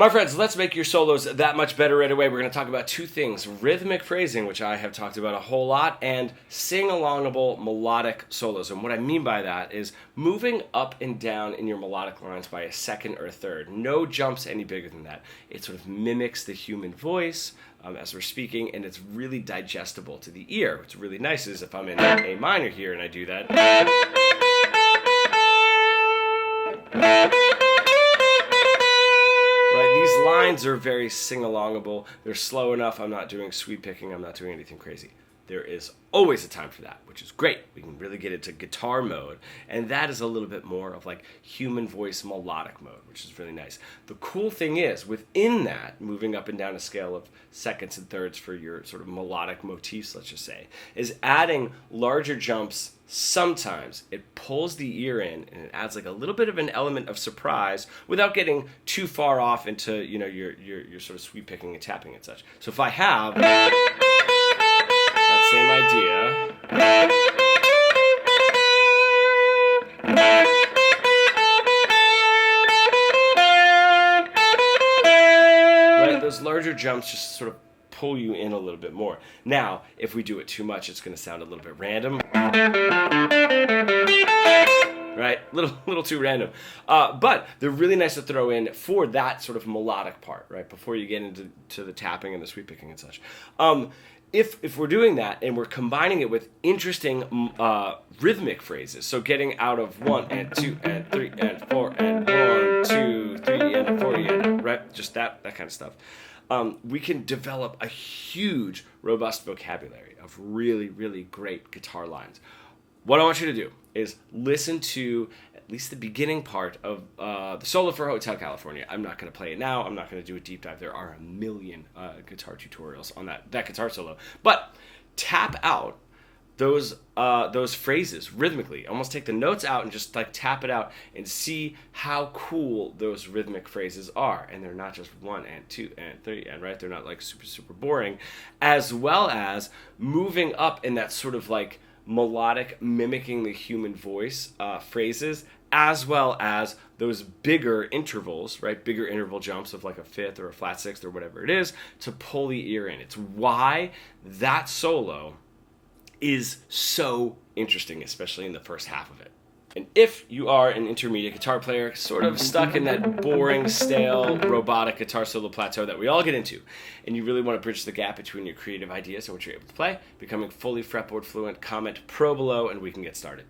My friends, let's make your solos that much better right away. We're going to talk about two things: rhythmic phrasing, which I have talked about a whole lot, and sing-alongable melodic solos. And what I mean by that is moving up and down in your melodic lines by a second or a third. No jumps any bigger than that. It sort of mimics the human voice as we're speaking, and it's really digestible to the ear. What's really nice is if I'm in A minor here and I do that, these lines are very sing-alongable. They're slow enough. I'm not doing sweep picking. I'm not doing anything crazy. There is always a time for that, which is great. We can really get into guitar mode, and that is a little bit more of like human voice melodic mode, which is really nice. The cool thing is, within that, moving up and down a scale of seconds and thirds for your sort of melodic motifs, let's just say, is adding larger jumps. Sometimes it pulls the ear in and it adds like a little bit of an element of surprise without getting too far off into, you know, your sort of sweep picking and tapping and such. So if I have that same idea, right, those larger jumps just sort of pull you in a little bit more. Now, if we do it too much, it's going to sound a little bit random. Right? Little too random. But they're really nice to throw in for that sort of melodic part, right? Before you get into the tapping and the sweep picking and such. If we're doing that and we're combining it with interesting rhythmic phrases, so getting out of 1 and 2 and 3 and 4 and 1, 2, 3 and 4 and right? Just that kind of stuff. We can develop a huge, robust vocabulary of really, really great guitar lines. What I want you to do is listen to at least the beginning part of the solo for Hotel California. I'm not going to play it now. I'm not going to do a deep dive. There are a million guitar tutorials on that guitar solo. But tap out those phrases rhythmically. Almost take the notes out and just like tap it out and see how cool those rhythmic phrases are. And they're not just 1 and 2 and 3 and right. They're not like super boring, as well as moving up in that sort of like melodic, mimicking the human voice phrases, as well as those bigger intervals, right? Bigger interval jumps of like a fifth or a flat sixth or whatever it is to pull the ear in. It's why that solo is so interesting, especially in the first half of it. And if you are an intermediate guitar player, sort of stuck in that boring, stale, robotic guitar solo plateau that we all get into, and you really want to bridge the gap between your creative ideas and what you're able to play, becoming fully fretboard fluent, comment pro below and we can get started.